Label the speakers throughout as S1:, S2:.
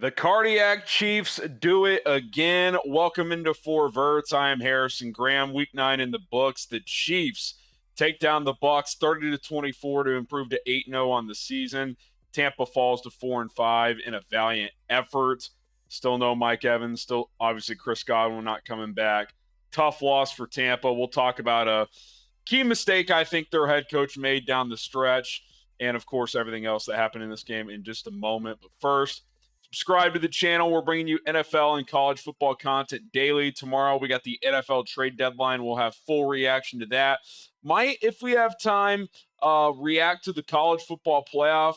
S1: The Cardiac Chiefs do it again. Welcome into Verts. I am Harrison Graham. Week 9 in the books. The Chiefs take down the Bucs 30-24 to improve to 8-0 on the season. Tampa falls to 4-5 in a valiant effort. Still no Mike Evans. Still obviously Chris Godwin not coming back. Tough loss for Tampa. We'll talk about a key mistake I think their head coach made down the stretch, and of course everything else that happened in this game in just a moment. But first, subscribe to the channel. We're bringing you NFL and college football content daily. Tomorrow, we got the NFL trade deadline. We'll have full reaction to that. Might, if we have time, react to the college football playoff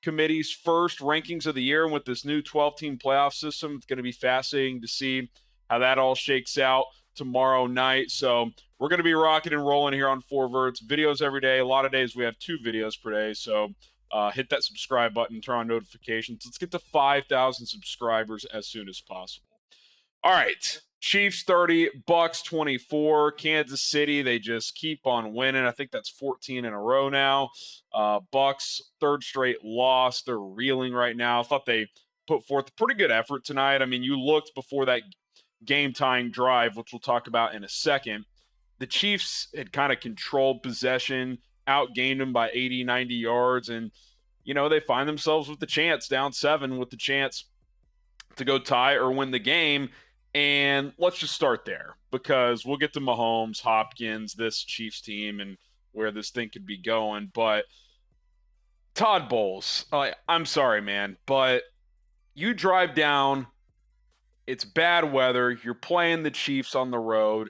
S1: committee's first rankings of the year. And with this new 12-team playoff system, it's going to be fascinating to see how that all shakes out tomorrow night. So we're going to be rocking and rolling here on Verts. Videos every day. A lot of days we have 2 videos per day. So hit that subscribe button, turn on notifications. Let's get to 5,000 subscribers as soon as possible. All right. Chiefs 30, Bucs 24. Kansas City, they just keep on winning. I think that's 14 in a row now. Bucs, third straight loss. They're reeling right now. I thought they put forth a pretty good effort tonight. I mean, you looked before that game-tying drive, which we'll talk about in a second. The Chiefs had kind of controlled possession, outgained them by 80, 90 yards, and, they find themselves with the chance, down 7, with the chance to go tie or win the game. And let's just start there, because we'll get to Mahomes, Hopkins, this Chiefs team, and where this thing could be going. But Todd Bowles, I'm sorry, man, but you drive down, it's bad weather, you're playing the Chiefs on the road,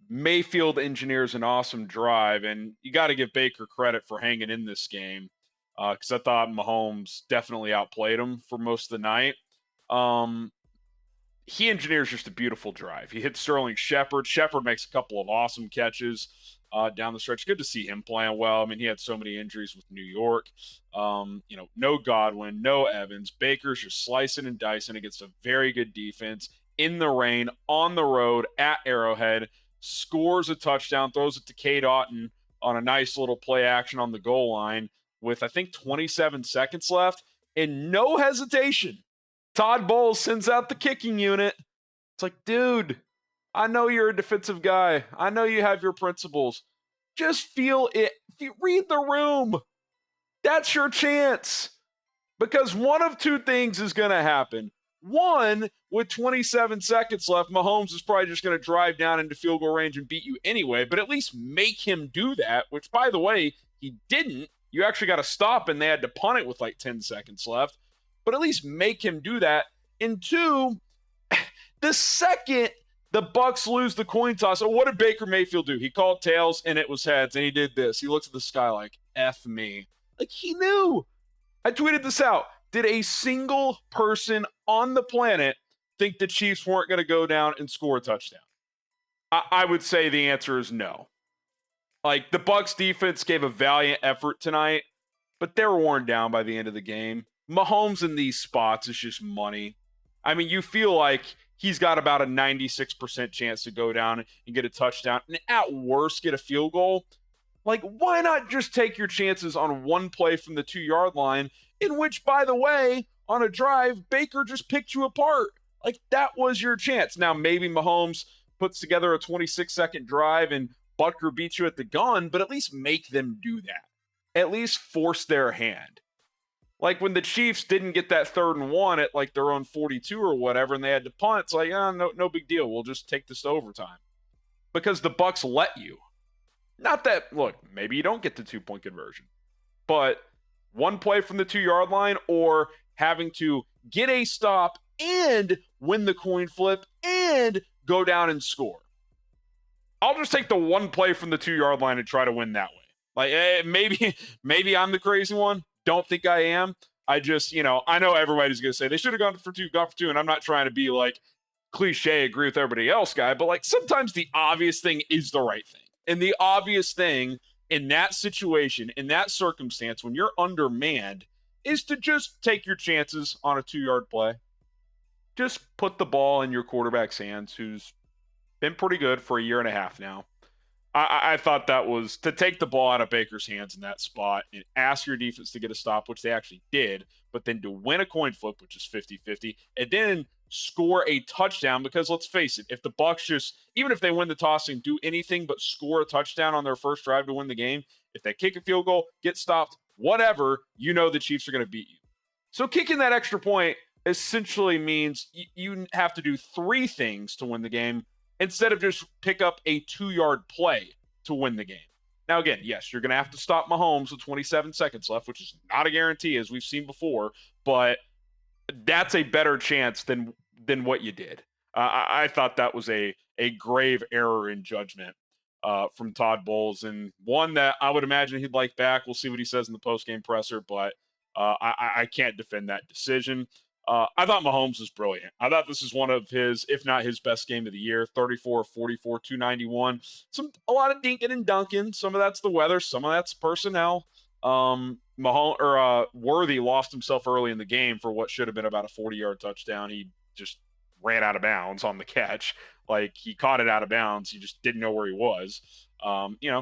S1: Mayfield engineers an awesome drive, and you got to give Baker credit for hanging in this game, because I thought Mahomes definitely outplayed him for most of the night. He engineers just a beautiful drive. He hits Sterling Shepard. Shepard makes a couple of awesome catches down the stretch. Good to see him playing well. I mean, he had so many injuries with New York. No Godwin, no Evans. Baker's just slicing and dicing against a very good defense in the rain, on the road, at Arrowhead. Scores a touchdown, throws it to Cade Otton on a nice little play action on the goal line with, I think, 27 seconds left. And no hesitation, Todd Bowles sends out the kicking unit. It's like, dude, I know you're a defensive guy. I know you have your principles. Just feel it. Read the room. That's your chance. Because one of 2 things is going to happen. One, with 27 seconds left, Mahomes is probably just going to drive down into field goal range and beat you anyway, but at least make him do that, which, by the way, he didn't. You actually got to stop, and they had to punt it with like 10 seconds left. But at least make him do that. And 2, the second the Bucs lose the coin toss, what did Baker Mayfield do? He called tails, and it was heads, and he did this. He looks at the sky like, F me. Like, he knew. I tweeted this out. Did a single person on the planet think the Chiefs weren't going to go down and score a touchdown? I would say the answer is no. Like, the Bucs defense gave a valiant effort tonight, but they were worn down by the end of the game. Mahomes in these spots is just money. I mean, you feel like he's got about a 96% chance to go down and get a touchdown, and at worst get a field goal. Like, why not just take your chances on one play from the 2-yard line, in which, by the way, on a drive, Baker just picked you apart. Like, that was your chance. Now, maybe Mahomes puts together a 26-second drive and Butker beats you at the gun, but at least make them do that. At least force their hand. Like, when the Chiefs didn't get that 3rd and 1 at like their own 42 or whatever, and they had to punt, it's like, no big deal. We'll just take this to overtime. Because the Bucs let you. Not that, look, maybe you don't get the 2-point conversion, but one play from the 2-yard line, or having to get a stop and win the coin flip and go down and score. I'll just take the one play from the 2-yard line and try to win that way. Like, maybe I'm the crazy one. Don't think I am. I just, I know everybody's going to say they should have gone for 2, and I'm not trying to be like cliche, agree with everybody else guy, but like sometimes the obvious thing is the right thing. And the obvious thing in that situation, in that circumstance, when you're undermanned, is to just take your chances on a 2-yard play. Just put the ball in your quarterback's hands, who's been pretty good for a year and a half now. I thought that was to take the ball out of Baker's hands in that spot and ask your defense to get a stop, which they actually did, but then to win a coin flip, which is 50-50, and then score a touchdown. Because let's face it, if the Bucs just, even if they win the toss and do anything but score a touchdown on their first drive to win the game, if they kick a field goal, get stopped, whatever, you know the Chiefs are going to beat you. So kicking that extra point essentially means you have to do three things to win the game instead of just pick up a 2-yard play to win the game. Now, again, yes, you're going to have to stop Mahomes with 27 seconds left, which is not a guarantee, as we've seen before, but that's a better chance than what you did. I thought that was a grave error in judgment from Todd Bowles, and one that I would imagine he'd like back. We'll see what he says in the post-game presser, but I can't defend that decision. I thought Mahomes was brilliant. I thought this is one of his, if not his best game of the year. 34, 44, 291. A lot of dinking and dunking. Some of that's the weather. Some of that's personnel. Worthy lost himself early in the game for what should have been about a 40-yard touchdown. He just ran out of bounds on the catch. Like, he caught it out of bounds. He just didn't know where he was.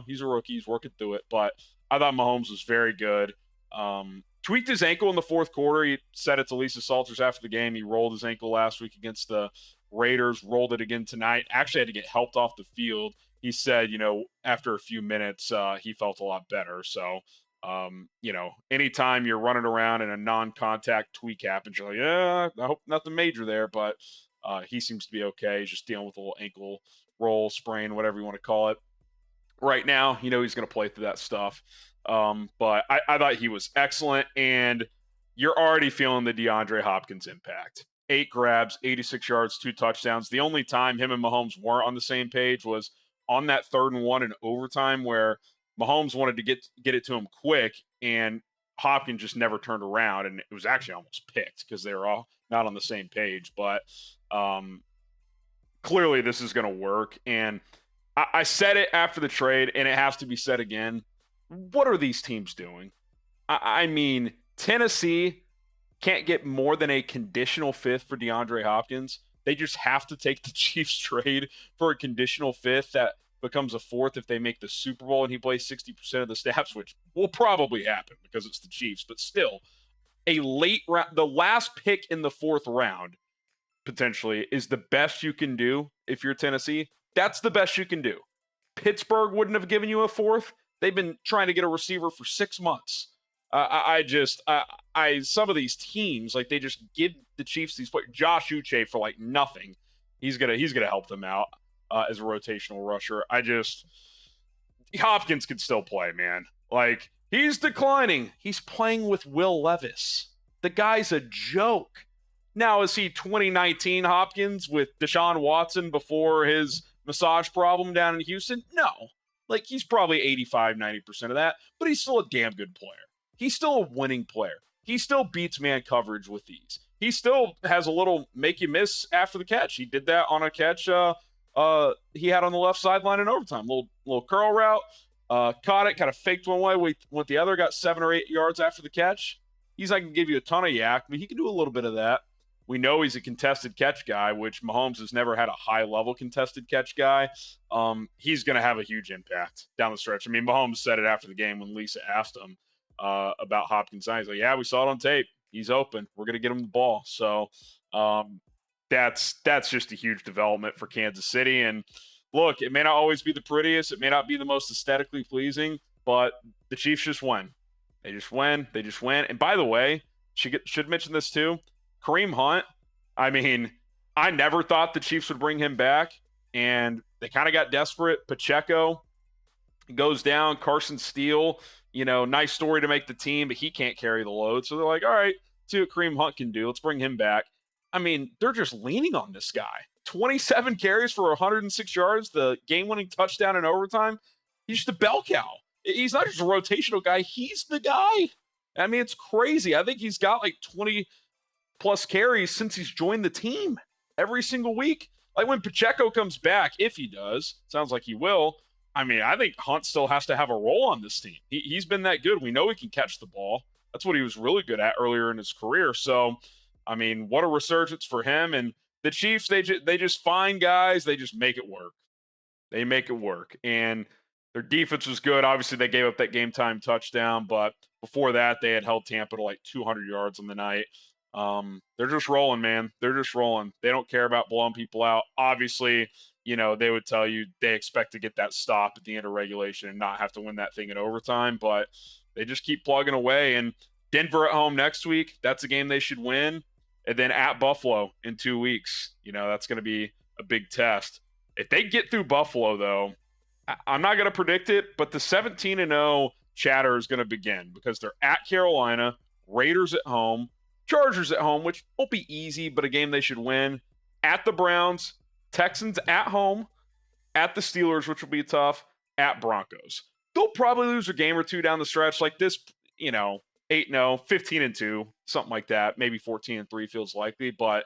S1: He's a rookie. He's working through it. But I thought Mahomes was very good. Tweaked his ankle in the fourth quarter. He said it to Lisa Salters after the game. He rolled his ankle last week against the Raiders, rolled it again tonight. Actually had to get helped off the field. He said, after a few minutes, he felt a lot better. So, anytime you're running around and a non-contact tweak happens, you're like, yeah, I hope nothing major there. But he seems to be okay. He's just dealing with a little ankle roll, sprain, whatever you want to call it. Right now, he's going to play through that stuff. But I thought he was excellent, and you're already feeling the DeAndre Hopkins impact. 8 grabs, 86 yards, 2 touchdowns. The only time him and Mahomes weren't on the same page was on that 3rd and 1 in overtime, where Mahomes wanted to get it to him quick, and Hopkins just never turned around, and it was actually almost picked because they were all not on the same page. But clearly this is going to work, and I said it after the trade, and it has to be said again. What are these teams doing? I mean, Tennessee can't get more than a conditional 5th for DeAndre Hopkins. They just have to take the Chiefs trade for a conditional 5th that becomes a 4th if they make the Super Bowl and he plays 60% of the snaps, which will probably happen because it's the Chiefs. But still, a late round, the last pick in the 4th round, potentially, is the best you can do if you're Tennessee. That's the best you can do. Pittsburgh wouldn't have given you a 4th. They've been trying to get a receiver for 6 months. Some of these teams, like, they just give the Chiefs these players. Josh Uche for like nothing. He's gonna help them out as a rotational rusher. Hopkins can still play, man. Like, he's declining. He's playing with Will Levis. The guy's a joke. Now, is he 2019 Hopkins with Deshaun Watson before his massage problem down in Houston? No. Like, he's probably 85, 90% of that, but he's still a damn good player. He's still a winning player. He still beats man coverage with these. He still has a little make you miss after the catch. He did that on a catch he had on the left sideline in overtime. Little curl route, caught it, kind of faked one way, went the other, got 7 or 8 yards after the catch. He's not going to give you a ton of yak, but he can do a little bit of that. We know he's a contested catch guy, which Mahomes has never had a high-level contested catch guy. He's going to have a huge impact down the stretch. I mean, Mahomes said it after the game when Lisa asked him about Hopkins. He's like, yeah, we saw it on tape. He's open. We're going to get him the ball. So that's just a huge development for Kansas City. And look, it may not always be the prettiest. It may not be the most aesthetically pleasing, but the Chiefs just win. They just win. They just win. And by the way, should mention this too. Kareem Hunt, I mean, I never thought the Chiefs would bring him back, and they kind of got desperate. Pacheco goes down. Carson Steele, nice story to make the team, but he can't carry the load. So they're like, all right, see what Kareem Hunt can do. Let's bring him back. I mean, they're just leaning on this guy. 27 carries for 106 yards, the game-winning touchdown in overtime. He's just a bell cow. He's not just a rotational guy. He's the guy. I mean, it's crazy. I think he's got like 20 plus carries since he's joined the team every single week. Like, when Pacheco comes back, if he does, sounds like he will. I mean, I think Hunt still has to have a role on this team. He's been that good. We know he can catch the ball. That's what he was really good at earlier in his career. So, I mean, what a resurgence for him. And the Chiefs, they just find guys. They just make it work. They make it work. And Their defense was good. Obviously, they gave up that game time touchdown, but before that, they had held Tampa to like 200 yards on the night. They're just rolling, man. They're just rolling. They don't care about blowing people out. Obviously, they would tell you they expect to get that stop at the end of regulation and not have to win that thing in overtime, but they just keep plugging away. And Denver at home next week, that's a game they should win. And then at Buffalo in 2 weeks, that's going to be a big test. If they get through Buffalo, though, I'm not going to predict it, but the 17-0 chatter is going to begin because they're at Carolina, Raiders at home, Chargers at home, which won't be easy, but a game they should win. At the Browns, Texans at home, at the Steelers, which will be tough, at Broncos. They'll probably lose a game or two down the stretch like this, 8-0, 15-2, something like that. Maybe 14-3 feels likely, but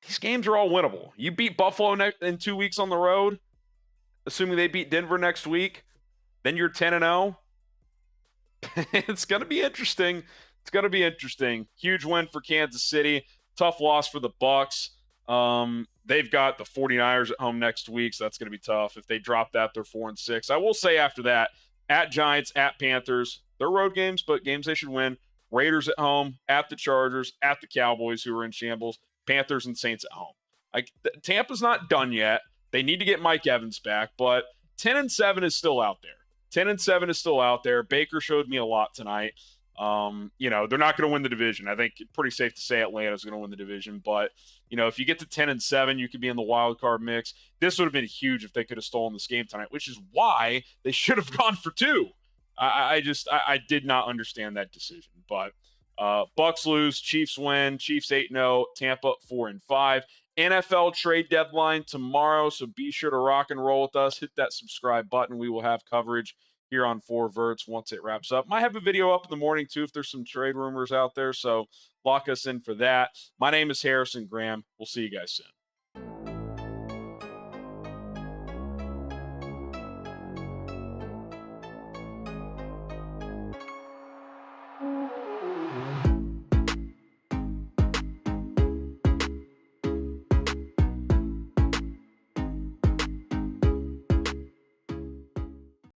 S1: these games are all winnable. You beat Buffalo in 2 weeks on the road, assuming they beat Denver next week, then you're 10-0. It's going to be interesting. It's going to be interesting. Huge win for Kansas City. Tough loss for the Bucs. They've got the 49ers at home next week, so that's going to be tough. If they drop that, they're 4-6. I will say after that, at Giants, at Panthers, they're road games, but games they should win. Raiders at home, at the Chargers, at the Cowboys, who are in shambles, Panthers and Saints at home. Tampa's not done yet. They need to get Mike Evans back, but 10-7 is still out there. 10-7 is still out there. Baker showed me a lot tonight. They're not going to win the division. I think it's pretty safe to say Atlanta's going to win the division, but if you get to 10-7, you could be in the wild card mix. This would have been huge if they could have stolen this game tonight, which is why they should have gone for 2. I did not understand that decision, but Bucs lose, Chiefs win, Chiefs 8-0, Tampa 4-5. NFL trade deadline tomorrow, so be sure to rock and roll with us. Hit that subscribe button. We will have coverage here on 4 Verts once it wraps up. Might have a video up in the morning, too, if there's some trade rumors out there, so lock us in for that. My name is Harrison Graham. We'll see you guys soon.